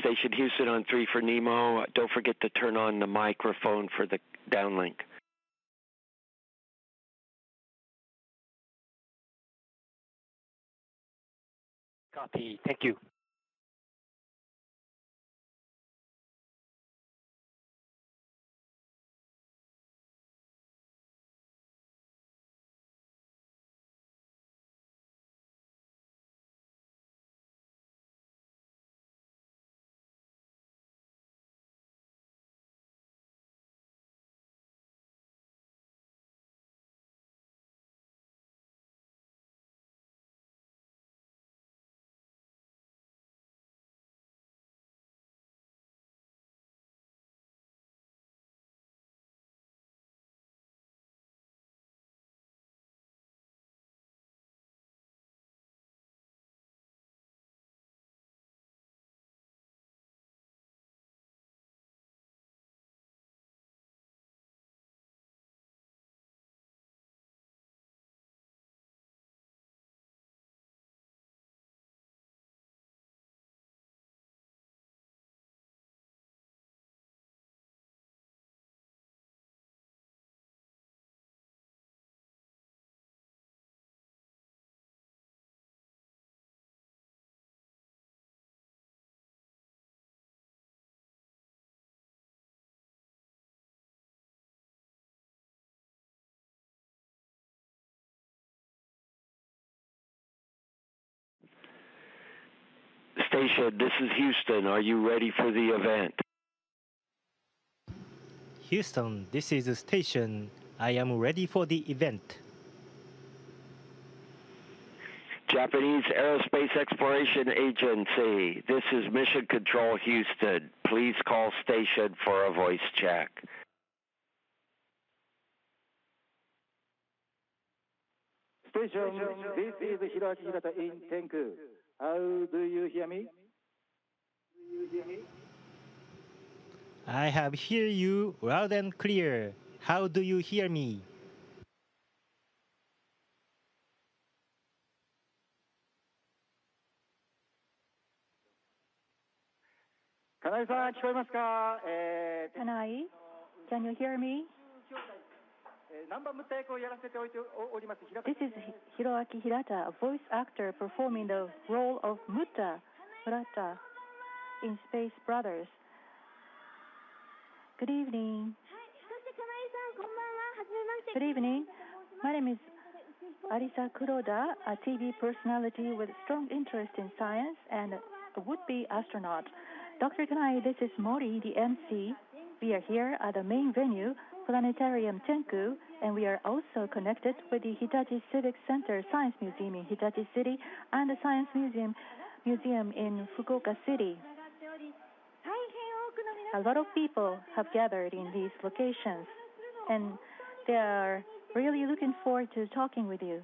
Station Houston on 3 for Nemo. Don't forget to turn on the microphone for the downlink. Copy. Thank you. Station, this is Houston. Are you ready for the event? Houston, this is the station. I am ready for the event. Japanese Aerospace Exploration Agency. This is Mission Control Houston. Please call station for a voice check. Station, this is Hiroaki Hirata in Tenku. How do you hear me? I have hear you loud and clear. How do you hear me? Kanai-san, 聞こえますか？ Kanai, can you hear me? This is Hiroaki Hirata, a voice actor performing the role of Murata in Space Brothers. Good evening. Good evening. My name is Arisa Kuroda, a TV personality with strong interest in science and a would-be astronaut. Dr. Kanai, this is Mori, the MC. We are here at the main venue, Planetarium Tenku, and we are also connected with the Hitachi Civic Center Science Museum in Hitachi City and the Science Museum in Fukuoka City. A lot of people have gathered in these locations, and they are really looking forward to talking with you.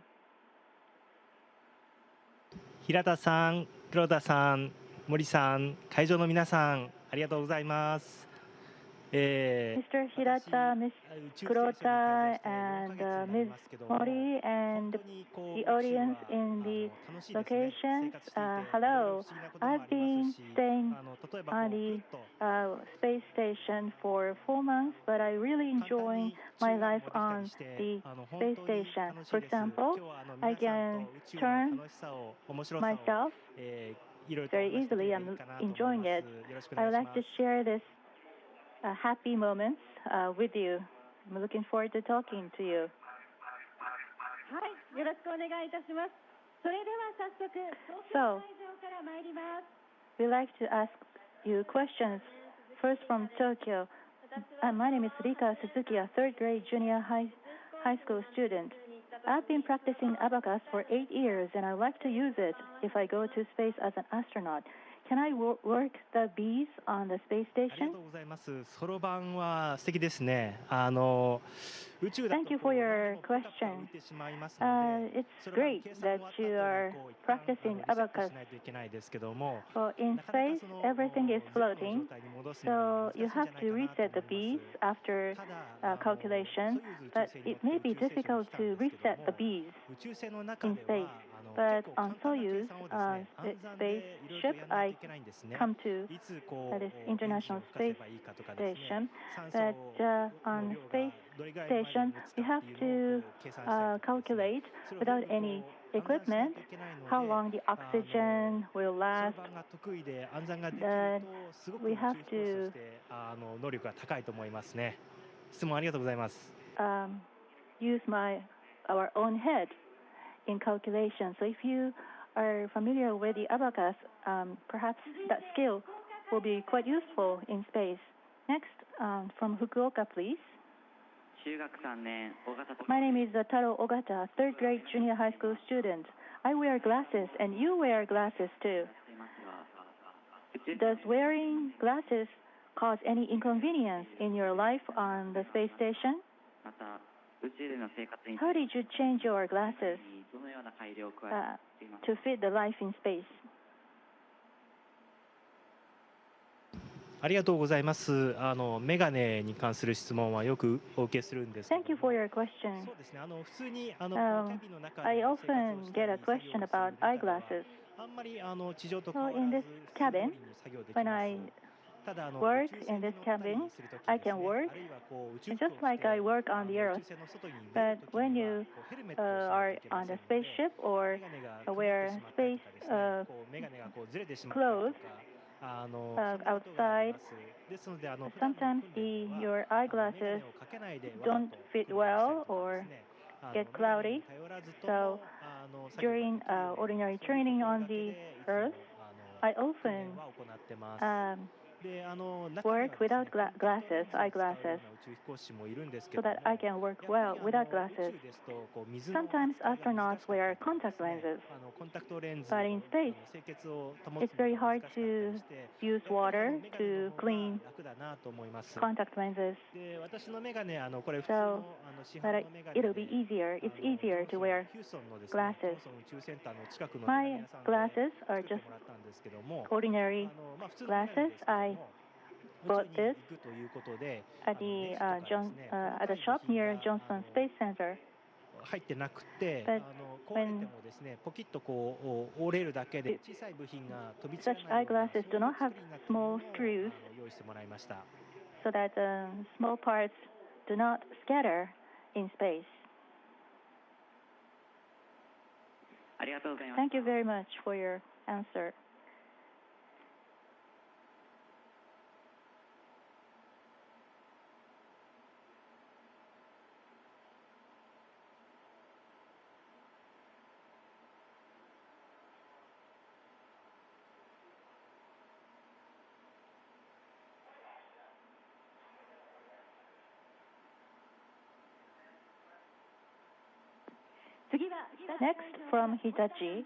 平田さん、黒田さん、森さん、会場の皆さん、ありがとうございます。Mr. Hirata, Ms. Kurota, and Ms. Mori, and the audience in the locations, hello. I've been staying on the space station for 4 months, but I really enjoy my life on the space station. For example, I can turn myself very easily. I'm enjoying it. I would like to share this happy moments with you. I'm looking forward to talking to you. So, we'd like to ask you questions. First from Tokyo. My name is Rika Suzuki, a third grade junior high school student. I've been practicing Abacus for 8 years, and I'd like to use it if I go to space as an astronaut. Can I work the bees on the space station? Thank you for your question. It's great that you are practicing Abacus. Well, in space, everything is floating, so you have to reset the bees after calculation, but it may be difficult to reset the bees in space. But on Soyuz spaceship, I come to this International Space Station. But on space station, we have to calculate without any equipment how long the oxygen will last. We have to 能力が高いと思いますね。質問ありがとうございます。use our own head in calculation. So if you are familiar with the Abacus, perhaps that skill will be quite useful in space. Next, from Fukuoka, please. My name is Taro Ogata, third grade junior high school student. I wear glasses, and you wear glasses too. Does wearing glasses cause any inconvenience in your life on the space station? How did you change your glasses to fit the life in space? ありがとうございます。メガネに関する質問はよくお受けするんですけど。Thank you for your question. そうですね。普通にキャビンの中で I often get a question about eyeglasses. あんまり地上と So in this cabin, when I work in this cabin, I can work just like I work on the Earth. But when you are on the spaceship or wear space clothes outside, sometimes your eyeglasses don't fit well or get cloudy. So during ordinary training on the Earth, I often work without eyeglasses, so that I can work well without glasses. Sometimes astronauts wear contact lenses, but in space, it's very hard to use water to clean contact lenses. So it'll be easier. It's easier to wear glasses. My glasses are just ordinary glasses. I bought this at the shop near Johnson Space Center. 入ってなくて、壊れてもですね、ポキッとこう折れるだけで小さい部品が飛び散らないような eyeglasses do not have small screws, 用意してもらいました。 so that small parts do not scatter in space. Thank you very much for your answer. Next, from Hitachi,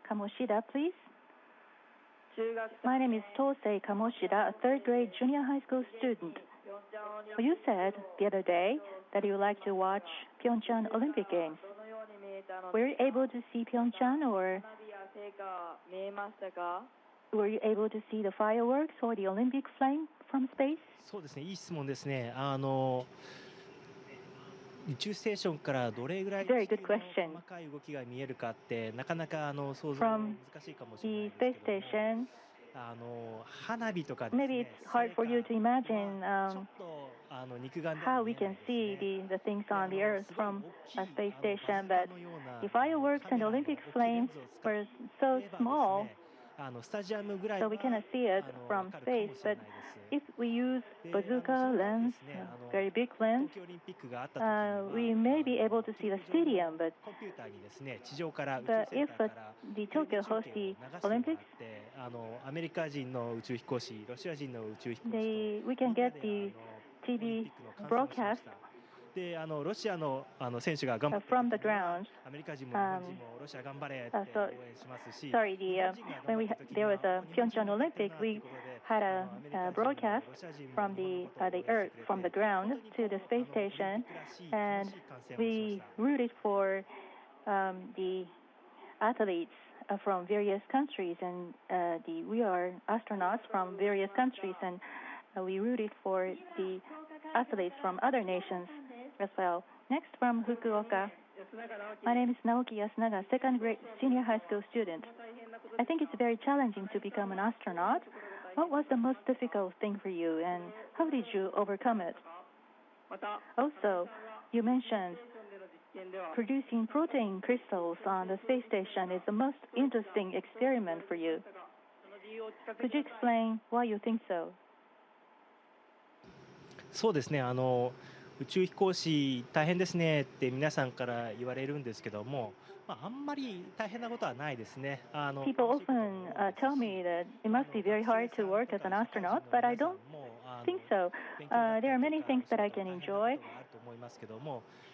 Kamoshida, please. My name is Tosei Kamoshida, a third grade junior high school student. You said the other day that you like to watch Pyeongchang Olympic Games. Were you able to see Pyeongchang, or were you able to see the fireworks or the Olympic flame from space? そうですね、いい質問ですね。宇宙ステーションからどれぐらい地球の細かい動きが見えるかってなかなか想像難しいかもしれないですけども、花火とかですね、 Maybe it's hard for you to imagine how we can see the things on the Earth from a space station, but the fireworks and Olympic flames were so small, so we cannot see it from space. But if we use bazooka lens, very big lens, we may be able to see the stadium. But if the Tokyo hosts the Olympics, we can get the TV broadcast でロシアの選手が頑張って from the ground. アメリカ人も日本人もロシア頑張れって応援しますし、 Sorry, when there was a Pyeongchang Olympic, we had a broadcast from the Earth, from the ground to the space station, and we rooted for the athletes from various countries, and we are astronauts from various countries, and we rooted for the athletes from other nations as well. Next, from Fukuoka, My name is Naoki Yasunaga, second grade senior high school student. I think it's very challenging to become an astronaut. What was the most difficult thing for you, and how did you overcome it? Also, you mentioned producing protein crystals on the space station is the most interesting experiment for you. Could you explain why you think so? そうですね。宇宙飛行士大変ですねって皆さんから言われるんですけども、あんまり大変なことはないですね。People often tell me that it must be very hard to work as an astronaut, but I don't think so. There are many things that I can enjoy.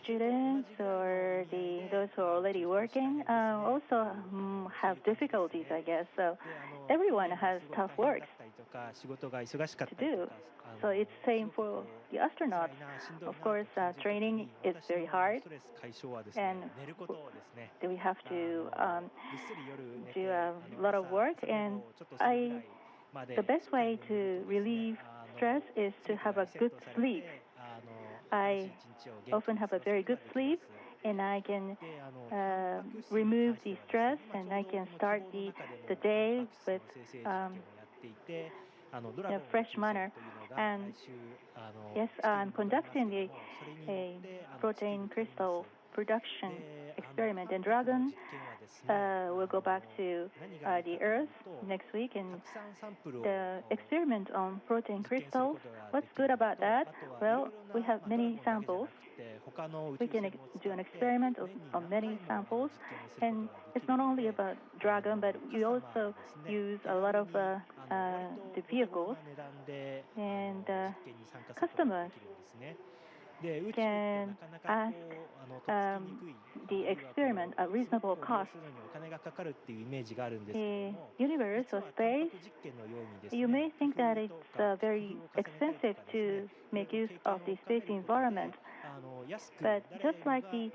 Students or those who are already working also have difficulties, I guess. So everyone has tough works to do. So it's same for the astronauts. Of course, training is very hard, and we have to do a lot of work. And the best way to relieve stress is to have a good sleep. I often have a very good sleep, and I can remove the stress, and I can start the day with a fresh manner. And yes, I'm conducting a protein crystal production experiment, and Dragon will go back to the Earth next week. And the experiment on protein crystals, what's good about that? Well, we have many samples. We can do an experiment on many samples, and it's not only about Dragon, but you also use a lot of the vehicles, and customers can ask the experiment at reasonable cost. The universe or space, you may think that it's very expensive to make use of the space environment, but just like the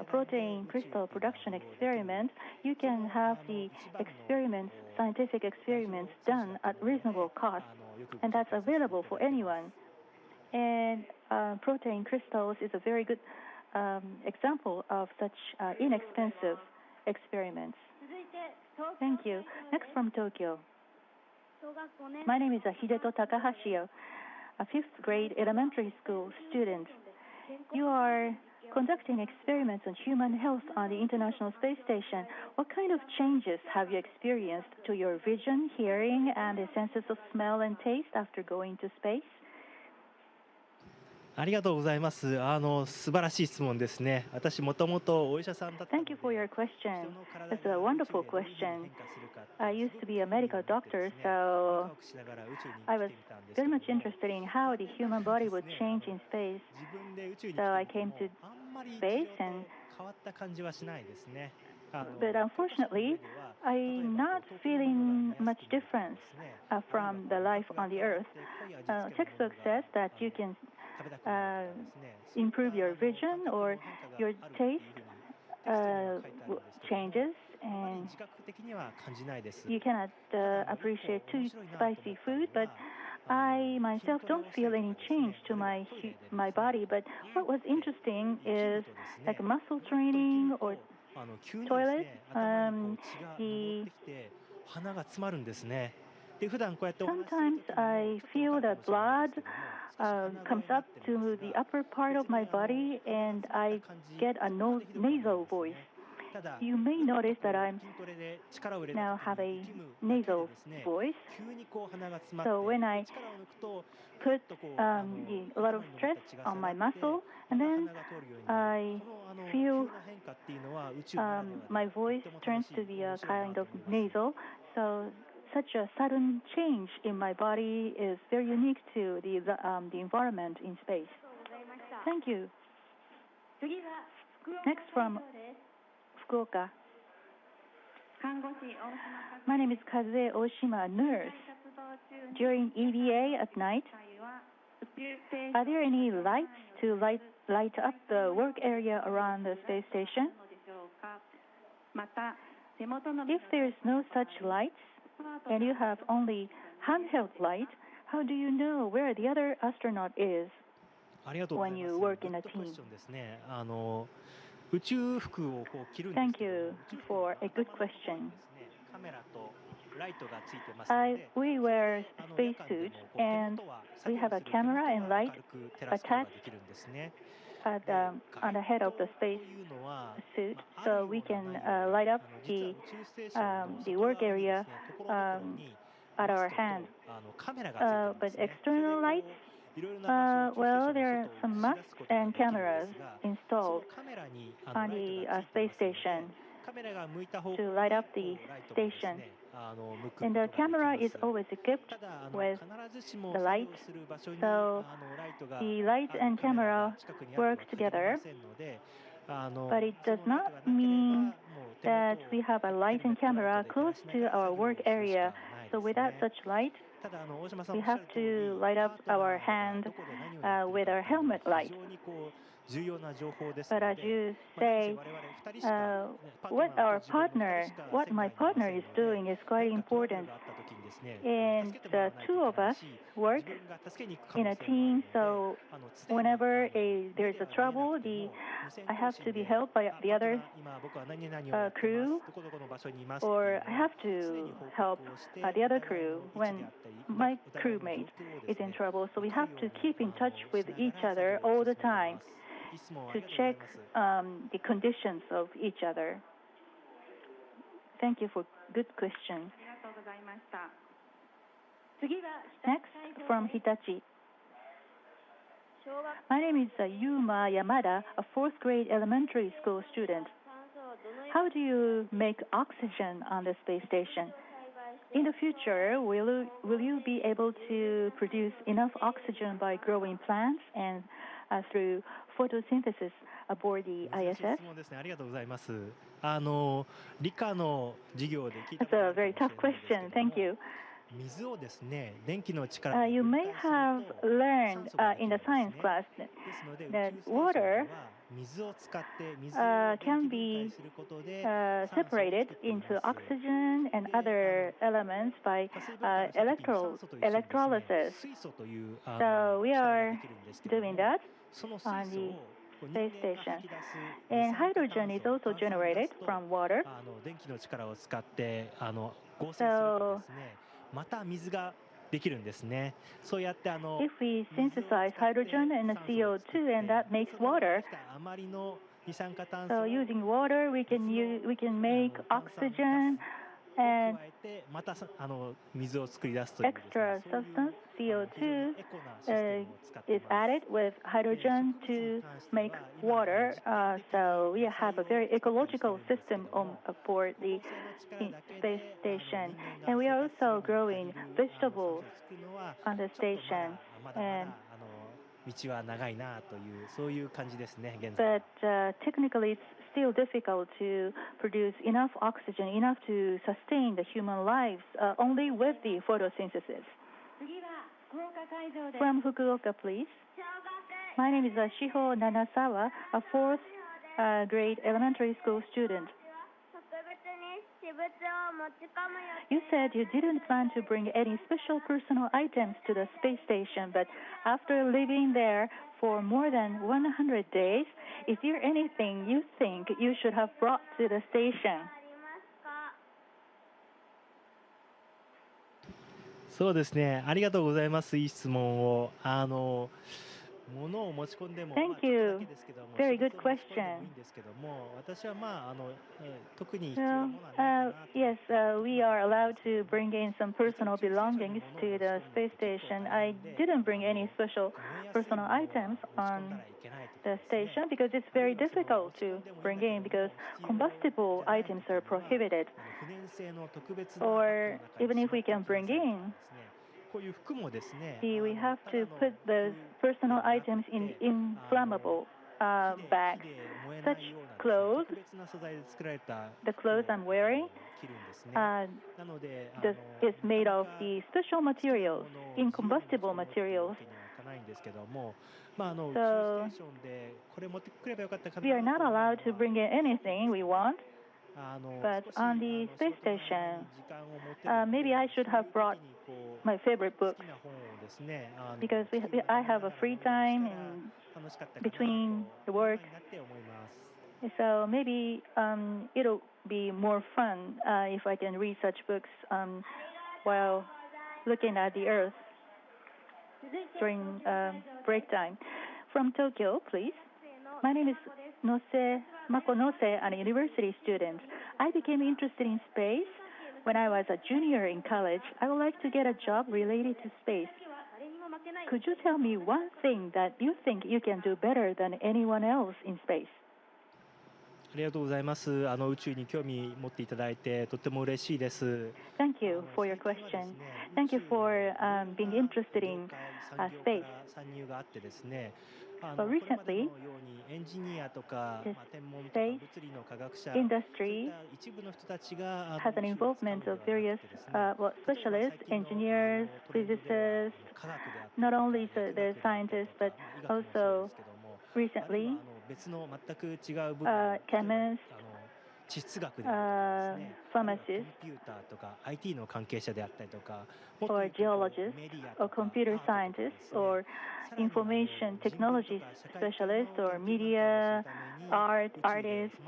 protein crystal production experiment, you can have the experiments, scientific experiments done at reasonable cost, and that's available for anyone. And protein crystals is a very good example of such inexpensive experiments. Thank you. Next from Tokyo. My name is Hideto Takahashi, a fifth grade elementary school student. You are conducting experiments on human health on the International Space Station. What kind of changes have you experienced to your vision, hearing, and the senses of smell and taste after going to space? ありがとうございます。素晴らしい質問ですね。私もともとお医者さんだったの Thank で。 you for your question. That's a wonderful question. I used to be a medical doctor, so I was very much interested in how the human body would change in space. 自分で宇宙に来 So I て came みて to もあんまり space, 治療 and と変わった感じはしないですね。but unfortunately, I'm not feeling much difference from the life on the Earth. Textbook says that you can improve your vision or your taste changes, and you cannot appreciate too spicy food, but I myself don't feel any change to my body. But what was interesting is like muscle training or toilet, 鼻が詰まるんですね。で普段こうやってお話しする sometimes I feel that blood comes up to the upper part of my body, and I get a nasal voice. You may notice that I now have a nasal voice. So when I put a lot of stress on my muscle, and then I feel my voice turns to be a kind of nasal. So such a sudden change in my body is very unique to the environment in space. Thank you. Next from Fukuoka. My name is Kazue Oshima, nurse. During EVA at night, are there any lights to light up the work area around the space station? If there is no such lights, and you have only handheld light, how do you know where the other astronaut is when you work in a team? ですね。Thank you for a good question. We wear spacesuits and we have a camera and light attached on the head of the space suit, so we can light up the work area at our hand. But external lights, well, there are some masks and cameras installed on the space station to light up the station. And the camera is always equipped with the light, so the light and camera work together. But it does not mean that we have a light and camera close to our work area. So without such light, we have to light up our hand with our helmet light. But as you say, what my partner is doing is quite important. And the two of us work in a team, so whenever there's a trouble, I have to be helped by the other crew, or I have to help the other crew when my crewmate is in trouble. So we have to keep in touch with each other all the time to check the conditions of each other. Thank you for good question. Next, from Hitachi. My name is Yuma Yamada, a fourth grade elementary school student. How do you make oxygen on the space station? In the future, will you be able to produce enough oxygen by growing plants and through photosynthesis aboard the ISS? That's a very tough question. Thank you. You may have learned in the science class that water can be separated into oxygen and other elements by electrolysis. So we are doing that on the space station. And hydrogen is also generated from water. So if we synthesize hydrogen and CO2, and that makes water, so using water we can make oxygen and extra substance, CO2, is added with hydrogen to make water. So we have a very ecological system aboard the space station. And we are also growing vegetables on the station. But technically, it's still difficult to produce enough oxygen, enough to sustain the human lives, only with the photosynthesis. From Fukuoka, please. My name is Shiho Nanasawa, a fourth grade elementary school student. You said you didn't plan to bring any special personal items to the space station, but after living there for more than 100 days, is there anything you think you should have brought to the station? そうですね。ありがとうございます。いい質問を。Thank you. Very good question. Yes, we are allowed to bring in some personal belongings to the space station. I didn't bring any special personal items on the station because it's very difficult to bring in because combustible items are prohibited. Or even if we can bring in, we have to put those personal items in inflammable bags. Such clothes, the clothes I'm wearing, is made of the special materials, incombustible materials. So we are not allowed to bring in anything we want. But on the space station, maybe I should have brought my favorite books because I have a free time in between the work, So maybe it'll be more fun if I can read such books while looking at the Earth during break time. From Tokyo, please. My name is Mako Nose, a university student. I became interested in space when I was a junior in college. I would like to get a job related to space. Could you tell me one thing that you think you can do better than anyone else in space? ありがとうございます。宇宙に興味持っていただいてとても嬉しいです。Thank you for your question. Thank you for being interested in space. 参入があってですね。But recently, the space industry has an involvement of various specialists, engineers, physicists, not only the scientists, but also recently chemists, 地質学であったりですね、コン pharmacists, ピューターとか IT の関係者であったりとか、 or geologists, or computer scientists, or information technology specialists, or media, art, artists,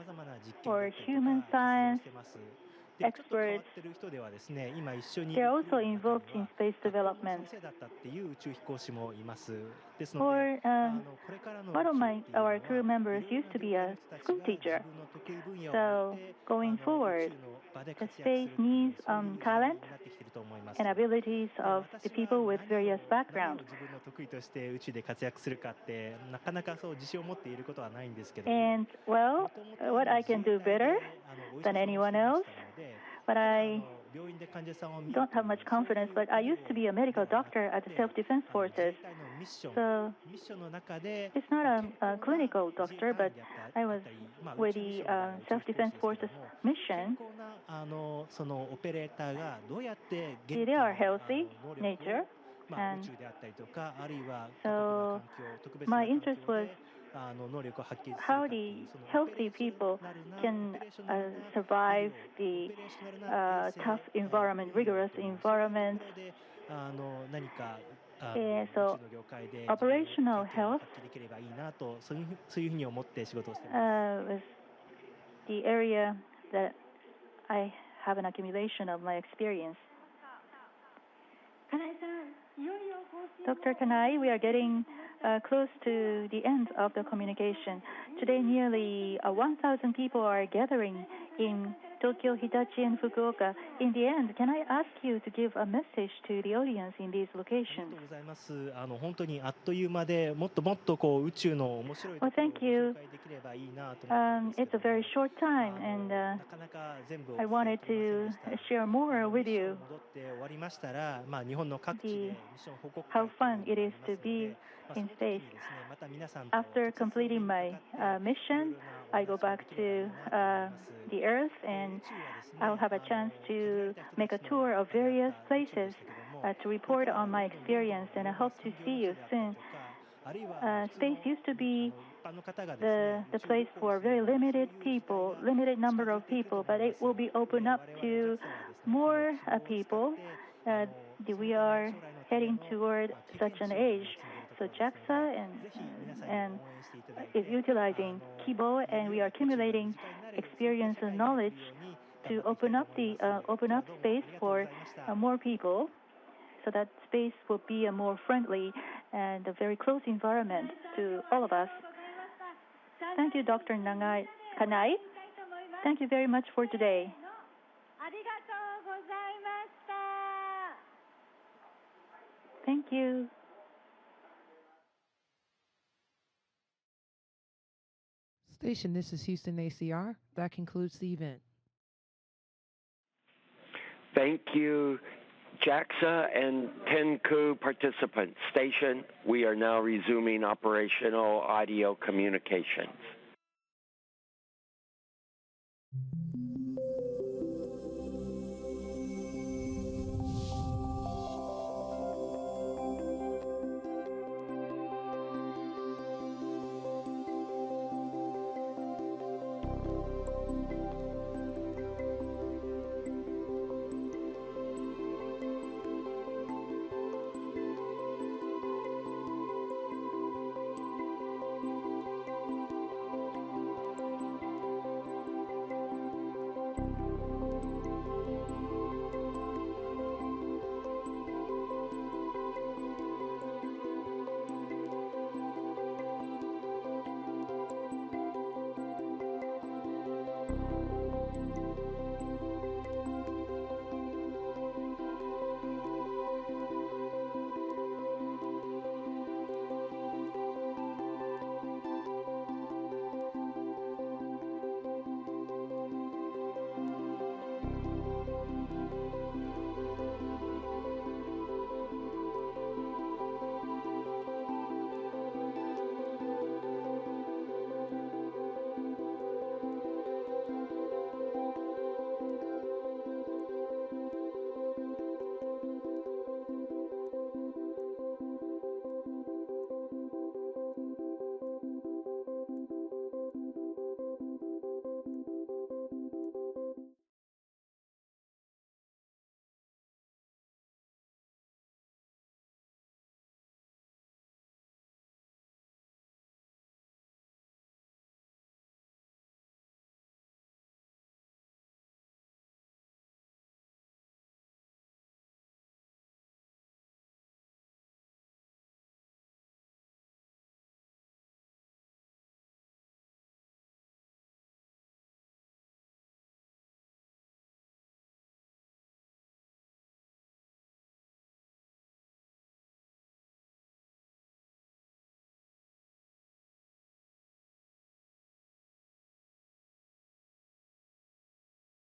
or human science experts. They're also involved in space development. Or one of our crew members used to be a school teacher. So going forward, the space needs talent and abilities of the people with various backgrounds. And well, what I can do better than anyone else, but I don't have much confidence, but I used to be a medical doctor at the self-defense forces. So it's not a clinical doctor, but I was with the self-defense forces mission. They are healthy nature, and so my interest was how the healthy people can survive the tough environment, rigorous environment. So operational health was the area that I have an accumulation of my experience. Dr. Kanai, we are getting close to the end of the communication. Today, nearly 1,000 people are gathering in Tokyo, Hitachi, and Fukuoka. In the end, can I ask you to give a message to the audience in these locations? Well, thank you. It's a very short time, and I wanted to share more with you how fun it is to be in space. After completing my mission, I go back to the Earth, and I'll have a chance to make a tour of various places to report on my experience, and I hope to see you soon. Space used to be the place for very limited people, limited number of people, but it will be opened up to more people. We are heading toward such an age. So JAXA and is utilizing Kibo, and we are accumulating experience and knowledge to open up space for more people, so that space will be a more friendly and a very close environment to all of us. Thank you, Dr. Kanai. Thank you very much for today. Thank you. Station, this is Houston ACR. That concludes the event. Thank you, JAXA and Tenku participants. Station, we are now resuming operational audio communications.